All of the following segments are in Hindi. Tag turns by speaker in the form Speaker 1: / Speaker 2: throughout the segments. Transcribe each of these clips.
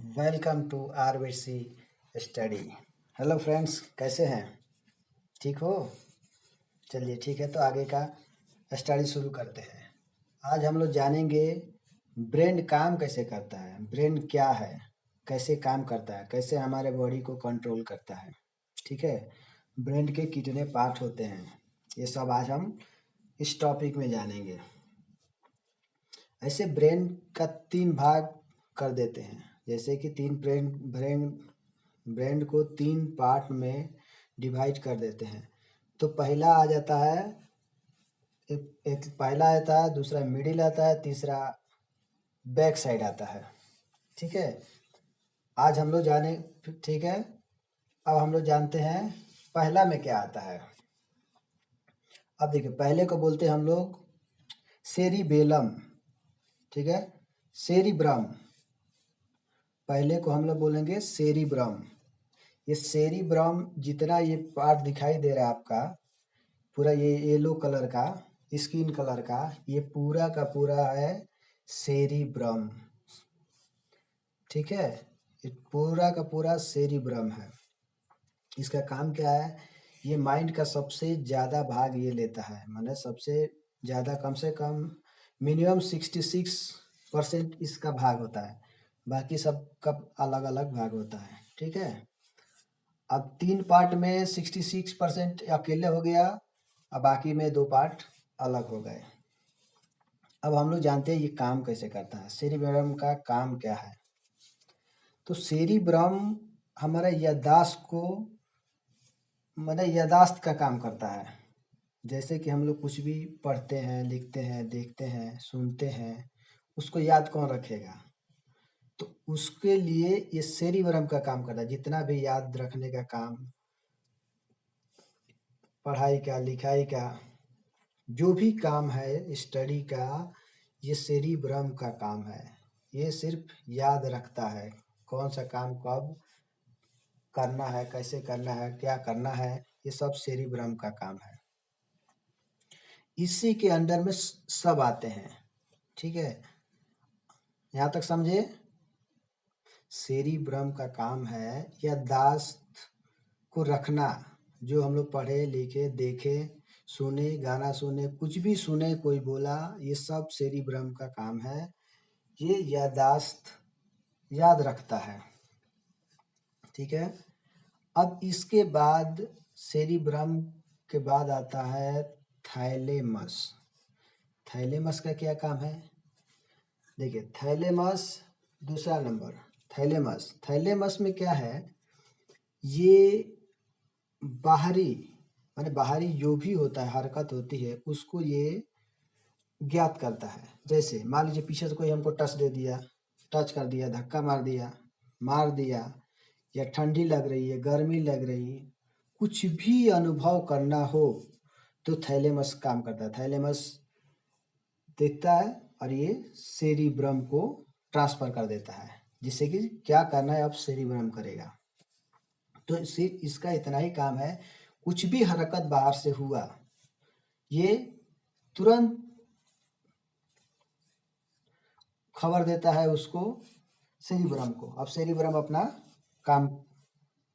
Speaker 1: Welcome to RBC study. Hello friends, कैसे हैं? ठीक हो? चलिए ठीक है, तो आगे का स्टडी शुरू करते हैं। आज हम लोग जानेंगे ब्रेन काम कैसे करता है, ब्रेन क्या है, कैसे काम करता है, कैसे हमारे बॉडी को कंट्रोल करता है। ठीक है, ब्रेन के कितने पार्ट होते हैं, ये सब आज हम इस टॉपिक में जानेंगे। ऐसे ब्रेन का 3 भाग कर देते हैं, जैसे कि तीन ब्रेन ब्रेन ब्रेन को 3 पार्ट में डिवाइड कर देते हैं। तो पहला आ जाता है, एक पहला आता है, दूसरा मिडिल आता है, तीसरा बैक साइड आता है। ठीक है, आज हम लोग जाने ठीक है, अब हम लोग जानते हैं पहला में क्या आता है। अब देखिए, पहले को बोलते हैं हम लोग सेरिबेलम। ठीक है, सेरिब्रम, पहले को हम लोग बोलेंगे सेरिब्रम। ये सेरिब्रम जितना ये पार्ट दिखाई दे रहा है आपका, पूरा ये येलो कलर का, स्किन कलर का, ये पूरा का पूरा है सेरिब्रम। ठीक है, ये पूरा का पूरा सेरिब्रम है। इसका काम क्या है? ये माइंड का सबसे ज़्यादा भाग ये लेता है, माने सबसे ज़्यादा, कम से कम मिनिमम 66% इसका भाग होता है। बाकी सब का अलग अलग भाग होता है। ठीक है, अब 3 पार्ट में 66% अकेले हो गया, अब बाकी में 2 पार्ट अलग हो गए। अब हम लोग जानते हैं ये काम कैसे करता है, सेरिब्रम का काम क्या है। तो सेरिब्रम हमारा याददाश्त को, मतलब याददाश्त का काम करता है। जैसे कि हम लोग कुछ भी पढ़ते हैं, लिखते हैं, देखते हैं, सुनते हैं, उसको याद कौन रखेगा? तो उसके लिए ये सेरिब्रम का काम करता है। जितना भी याद रखने का काम, पढ़ाई का, लिखाई का, जो भी काम है स्टडी का, ये सेरिब्रम का काम है। ये सिर्फ याद रखता है कौन सा काम कब करना है, कैसे करना है, क्या करना है, ये सब सेरिब्रम का काम है। इसी के अंडर में सब आते हैं। ठीक है, यहाँ तक समझे? सेरिब्रम का काम है याददाश्त को रखना। जो हम लोग पढ़े, लिखे, देखे, सुने, गाना सुने, कुछ भी सुने, कोई बोला, ये सब सेरिब्रम का काम है। ये याददाश्त याद रखता है। ठीक है, अब इसके बाद सेरिब्रम के बाद आता है थैलेमस। थैलेमस का क्या काम है? देखिए, थैलेमस दूसरा नंबर, थैलेमस। थैलेमस में क्या है? ये बाहरी, माने बाहरी जो भी होता है, हरकत होती है, उसको ये ज्ञात करता है। जैसे मान लीजिए पीछे से कोई हमको टच दे दिया, टच कर दिया, धक्का मार दिया, या ठंडी लग रही है, गर्मी लग रही है, कुछ भी अनुभव करना हो तो थैलेमस काम करता है। थैलेमस देखता है और ये सेरिब्रम को ट्रांसफर कर देता है, जिससे कि क्या करना है अब सेरिब्रम करेगा। तो सिर्फ इसका इतना ही काम है, कुछ भी हरकत बाहर से हुआ, ये तुरंत खबर देता है उसको, सेरिब्रम को। अब सेरिब्रम अपना काम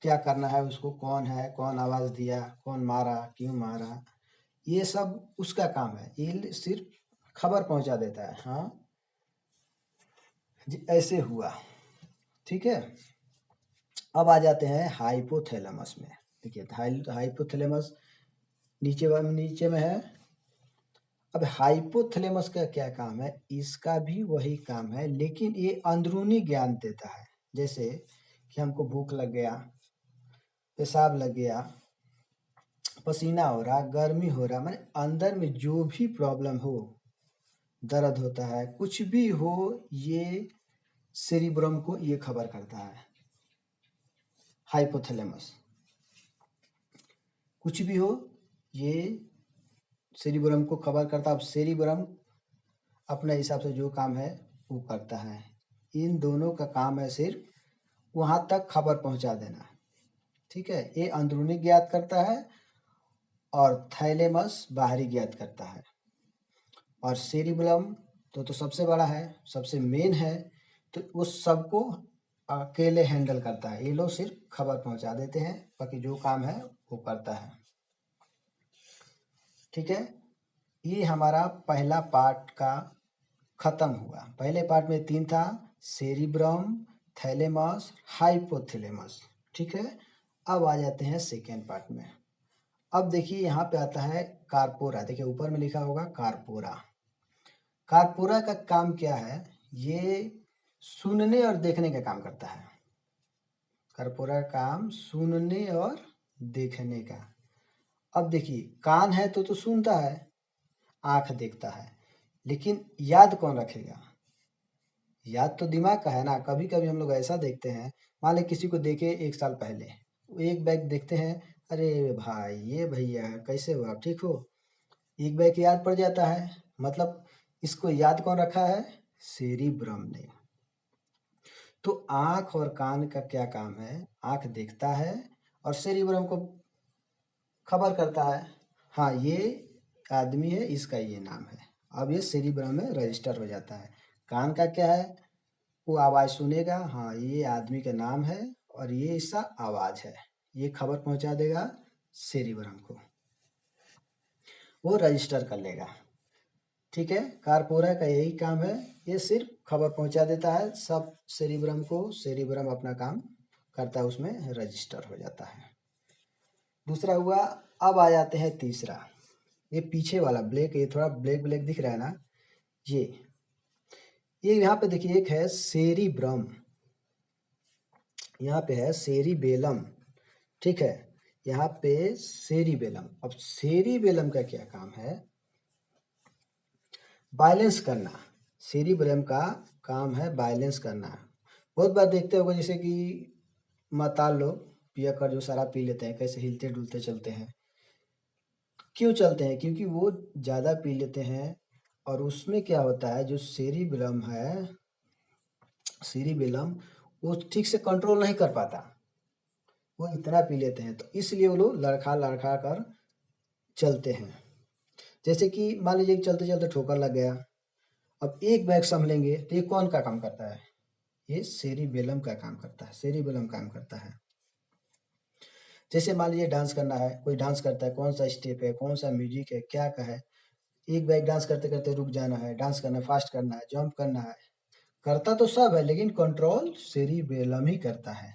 Speaker 1: क्या करना है, उसको कौन है, कौन आवाज दिया, कौन मारा, क्यों मारा, ये सब उसका काम है। ये सिर्फ खबर पहुंचा देता है, हाँ जी ऐसे हुआ। ठीक है, अब आ जाते हैं हाइपोथैलेमस में। देखिए, हाइपोथैलेमस नीचे में है। अब हाइपोथैलेमस का क्या काम है? इसका भी वही काम है, लेकिन ये अंदरूनी ज्ञान देता है। जैसे कि हमको भूख लग गया, पेशाब लग गया, पसीना हो रहा, गर्मी हो रहा, माने अंदर में जो भी प्रॉब्लम हो, दर्द होता है, कुछ भी हो, ये सेरिब्रम को ये खबर करता है। हाइपोथैलेमस कुछ भी हो, ये सेरिब्रम को खबर करता है। अब सेरिब्रम अपने हिसाब से जो काम है वो करता है। इन दोनों का काम है सिर्फ वहां तक खबर पहुंचा देना। ठीक है, ये अंदरूनी ज्ञात करता है और थैलेमस बाहरी ज्ञात करता है। और सेरिब्रम तो सबसे बड़ा है, सबसे मेन है, तो वो सबको अकेले हैंडल करता है। ये लोग सिर्फ खबर पहुंचा देते हैं, बाकी जो काम है वो करता है। ठीक है, ये हमारा पहला पार्ट का खत्म हुआ। पहले पार्ट में 3 था, सेरिब्रम, थैलेमस, हाइपोथैलेमस। ठीक है, अब आ जाते हैं सेकेंड पार्ट में। अब देखिए यहाँ पे आता है कार्पोरा। देखिए ऊपर में लिखा होगा कार्पोरा। कार्पोरा का काम क्या है? ये सुनने और देखने का काम करता है। कार्पोरा का काम सुनने और देखने का। अब देखिए कान है तो सुनता है, आंख देखता है, लेकिन याद कौन रखेगा? याद तो दिमाग का है ना। कभी कभी हम लोग ऐसा देखते हैं, मान लें किसी को देखे 1 साल पहले, एक बैग देखते हैं, अरे भाई ये भैया कैसे हो आप, ठीक हो? एक बैग याद पड़ जाता है, मतलब इसको याद कौन रखा है? सेरिब्रम ने। तो आंख और कान का क्या काम है? आंख देखता है और सेरिब्रम को खबर करता है, हाँ ये आदमी है, इसका ये नाम है। अब ये सेरिब्रम में रजिस्टर हो जाता है। कान का क्या है? वो आवाज़ सुनेगा, हाँ ये आदमी का नाम है और ये इसका आवाज़ है, ये खबर पहुंचा देगा सेरिब्रम को, वो रजिस्टर कर लेगा। ठीक है, कार्पोरा का यही काम है, ये सिर्फ खबर पहुंचा देता है सब सेरिब्रम को, सेरिब्रम अपना काम करता है, उसमें रजिस्टर हो जाता है। दूसरा हुआ। अब आ जाते हैं तीसरा। ये पीछे वाला ब्लैक, ये थोड़ा ब्लैक ब्लैक दिख रहा है ना, ये यहाँ पे देखिए एक है सेरिब्रम, यहाँ पे है सेरिबेलम। ठीक है, यहाँ पे सेरिबेलम। अब सेरिबेलम का क्या काम है? बैलेंस करना। सेरिबेलम का काम है बैलेंस करना। बहुत बार देखते होगे जैसे कि माताल लोग पिया कर जो शराब पी लेते हैं, कैसे हिलते डुलते चलते हैं। क्यों चलते हैं? क्योंकि वो ज़्यादा पी लेते हैं और उसमें क्या होता है, जो सेरिबेलम है, सेरिबेलम वो ठीक से कंट्रोल नहीं कर पाता, वो इतना पी लेते हैं, तो इसलिए वो लोग लड़खा लड़खा कर चलते हैं। जैसे कि मान लीजिए कि चलते चलते ठोकर लग गया, अब एक बैग संभलेंगे तो ये कौन का काम करता है? ये सेरिबेलम का काम करता है, सेरिबेलम काम करता है। जैसे मान लीजिए डांस करना है, कोई डांस करता है, कौन सा स्टेप है, कौन सा म्यूजिक है, क्या का है, एक बैग डांस करते करते रुक जाना है, डांस करना फास्ट करना है, जंप करना है, करता तो सब है लेकिन कंट्रोल सेरिबेलम ही करता है।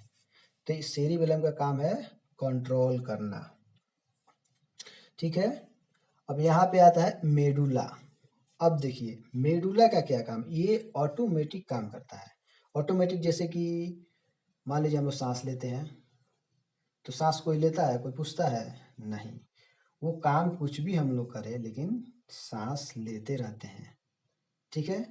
Speaker 1: तो इस सेरिबेलम का काम है कंट्रोल करना। ठीक है, अब यहाँ पे आता है मेडुला। अब देखिए मेडुला का क्या काम, ये ऑटोमेटिक काम करता है। ऑटोमेटिक जैसे कि मान लीजिए हम लोग सांस लेते हैं, तो सांस कोई लेता है, कोई पूछता है? नहीं। वो काम कुछ भी हम लोग करें लेकिन सांस लेते रहते हैं। ठीक है,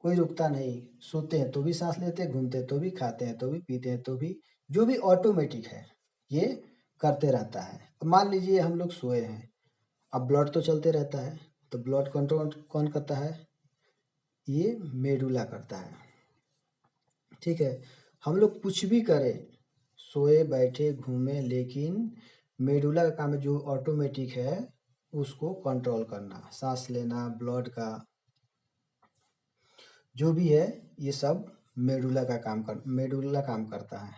Speaker 1: कोई रुकता नहीं, सोते हैं तो भी सांस लेते हैं, घूमते हैं तो भी, खाते हैं तो भी, पीते हैं तो भी, जो भी ऑटोमेटिक है ये करते रहता है। अब मान लीजिए हम लोग सोए हैं, अब ब्लड तो चलते रहता है, तो ब्लड कंट्रोल कौन करता है? ये मेडुला करता है। ठीक है, हम लोग कुछ भी करें, सोए बैठे घूमे, लेकिन मेडुला का काम है जो ऑटोमेटिक है उसको कंट्रोल करना, सांस लेना, ब्लड का जो भी है, ये सब मेडुला काम करता है।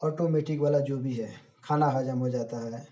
Speaker 1: ऑटोमेटिक वाला जो भी है, खाना हजम हो जाता है,